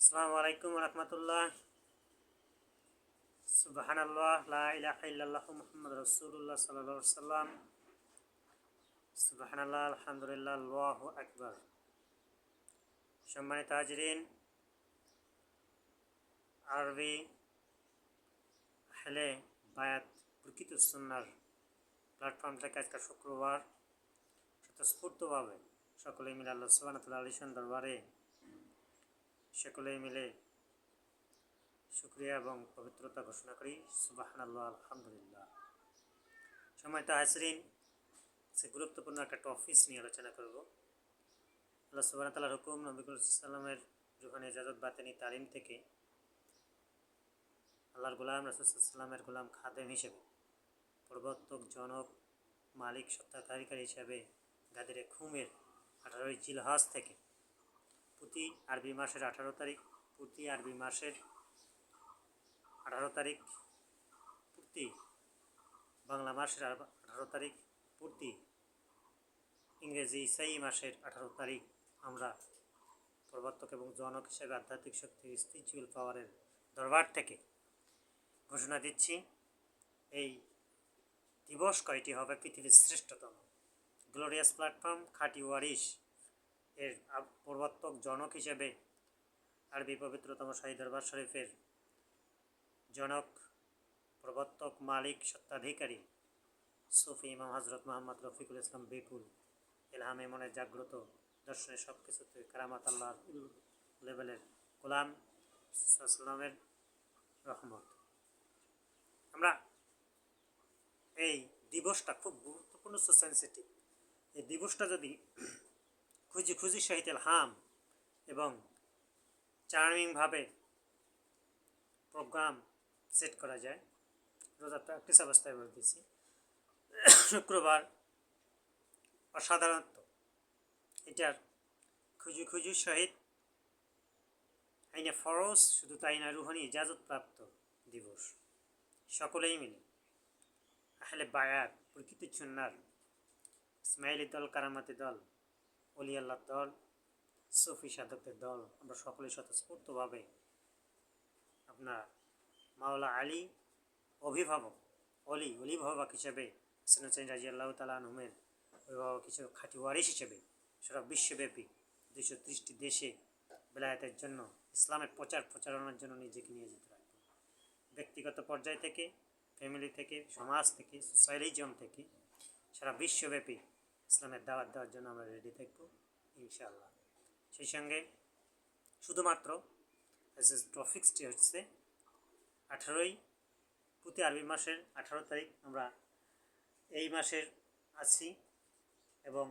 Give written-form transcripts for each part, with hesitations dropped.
আসসালামু আলাইকুম রহমতুল্লাহ। সুবহানাল্লাহ, লা ইলাহা ইল্লাল্লাহু মুহাম্মাদুর রাসূলুল্লাহ সাল্লাল্লাহু আলাইহি ওয়াসাল্লাম। সুবহানাল্লাহ, আলহামদুলিল্লাহ, আল্লাহু আকবার। সম্মানিত হাজিরিন, আরবি আহলে বায়াত প্রকৃত সুন্নাহর প্ল্যাটফর্ম থেকে আজকে শুক্রবার স্বতঃস্ফূর্তভাবে সকলেই মিলে আল্লাহ সুবহানাহু ওয়া তাআলার আলিশান দরবারে সকলেই মিলে শুকরিয়া এবং পবিত্রতা ঘোষণা করি। সুবহানাল্লাহ, আলহামদুলিল্লাহ। সম্মানিত হাজিরিন, সে গুরুত্বপূর্ণ একটা টপিক নিয়ে আলোচনা করব। আল্লাহ সুবহানাহু ওয়া তাআলার হুকুম, নবী করিম সাল্লাল্লাহু আলাইহি ওয়াসাল্লামের রুহানি ইজাজত বাতেনি তালিম থেকে আল্লাহর গোলাম রাসূল সাল্লাল্লাহু আলাইহি ওয়াসাল্লামের গোলাম খাদেম হিসেবে, প্রবর্তক, জনক, মালিক, সত্তাধারীকারী হিসাবে গাদিরে খুমের 18 জিলহজ থেকে প্রতি আরবি মাসের 18 তারিখ, প্রতি আরবি মাসের 18 তারিখ, প্রতি বাংলা মাসের 18 তারিখ, প্রতি ইংরেজি ইসাই মাসের 18 তারিখ আমরা প্রবর্তক এবং জনক হিসেবে আধ্যাত্মিক শক্তির স্পিরিচুয়াল পাওয়ারের দরবার থেকে ঘোষণা দিচ্ছি, এই দিবস কয়টি হবে পৃথিবীর শ্রেষ্ঠতম গ্লোরিয়াস প্ল্যাটফর্ম খাঁটি ওয়ারিশ এর প্রবর্তক জনক হিসেবে আরবি পবিত্রতম শাহী দরবার শরীফের জনক, প্রবর্তক, মালিক, সত্তাধিকারী সুফি ইমাম হজরত মোহাম্মদ রফিকুল ইসলাম বিপুল ইলহামে মনে জাগ্রত দর্শনে সব কিছুতে কারামাত আল্লাহ লেভেলের গোলাম সাল্লামের রহমত। আমরা এই দিবসটা খুব গুরুত্বপূর্ণ, সেন্সিটিভ। এই দিবসটা যদি খুঁজি সহিত ইলহাম এবং চার্মিংভাবে প্রোগ্রাম সেট করা যায়, রোজা প্র্যাকটিস অবস্থায় বলে দিয়েছি, শুক্রবার অসাধারণত এটার খুঁজি সহিত আইনে ফরজ, শুধু তাই না, রুহানি ইজাজত প্রাপ্ত দিবস। সকলেই মিলে আহলে বায়াত প্রকৃতি সুন্নাহর ইসমাইলি দল, কারামাতি দল, অলি আল্লাহ দল, সুফি সাধকদের দল, আমরা সকলেই স্বতঃস্ফূর্তভাবে আপনার মাওলা আলী অভিভাবক, অলিভাবক হিসেবে সিনাচাইন রাদিয়াল্লাহু তাআলা আনহুমের অভিভাবক হিসেবে, খাঁটি ওয়ারিশ হিসেবে সারা বিশ্বব্যাপী 230টি দেশে বেলায়েতের জন্য, ইসলামের প্রচারণার জন্য নিজেকে নিয়ে যেতে রাখবো। ব্যক্তিগত পর্যায় থেকে, ফ্যামিলি থেকে, সমাজ থেকে, সোশ্যালিজম থেকে সারা বিশ্বব্যাপী ইসলামের দাওয়াত দেওয়ার জন্য আমরা রেডি থাকবো ইনশাআল্লাহ। সেই সঙ্গে শুধুমাত্র টপিক্সটি হচ্ছে 18ই প্রতি আরবি মাসের 18 তারিখ আমরা এই মাসের আছি এবং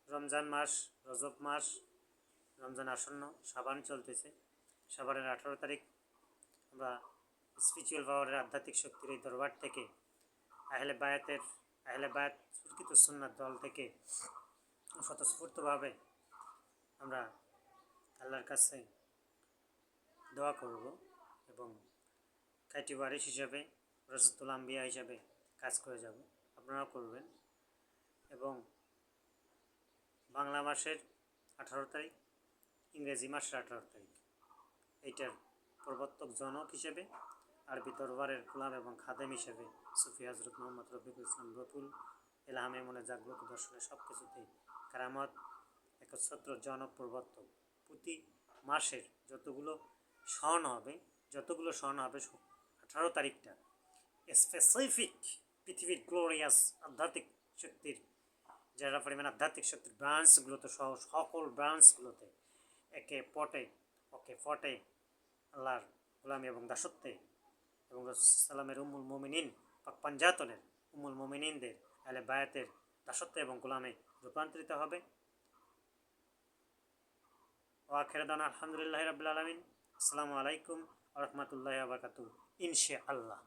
রমজান মাস, রজব মাস, রমজান আসন্ন, শাবান চলতেছে। শাবানের 18 তারিখ আমরা স্পিরিচুয়াল পাওয়ারের আধ্যাত্মিক শক্তির এই দরবার থেকে আহলে বায়াত প্রকৃত সুন্নাত দল থেকে স্বতঃস্ফূর্তভাবে আমরা আল্লাহর কাছে দোয়া করব এবং খাঁটি ওয়ারিশ হিসাবে, রাসূলুল আম্বিয়া হিসাবে কাজ করে যাব, আপনারাও করবেন। এবং বাংলা মাসের 18 তারিখ, ইংরেজি মাসের 18 তারিখ এইটার প্রবর্তক জনক হিসেবে, আরবি দরবারের গোলাম এবং খাদেম হিসেবে সুফি হজরত মোহাম্মদ রফিকুল ইসলাম বিপুল ইলহামে মনে জাগ্রত দর্শনে সব কিছুতেই কারামত একচ্ছত্র জনক, প্রবর্তক। প্রতি মাসের যতগুলো সন হবে 18 তারিখটা স্পেসিফিক পৃথিবীর গ্লোরিয়াস আধ্যাত্মিক শক্তির, যারা পরিমাণ আধ্যাত্মিক শক্তির ব্রাঞ্চগুলোতে সহ সকল ব্রাঞ্চগুলোতে একে ফটে আল্লাহর গোলামি এবং দাসত্বে এবং সালামের উম্মুল মোমিনিন পাক পাঞ্জাতনের উম্মুল মোমিনিনদের আহলে বায়াতের দাসত্ব এবং গোলামে রূপান্তরিত হবে। ওয়াখিরু দাওয়ানা আলহামদুলিল্লাহি রাব্বিল আলামিন। আসসালামু আলাইকুম ওয়া রাহমাতুল্লাহি ওয়া বারাকাতুহু ইনশাআল্লাহ।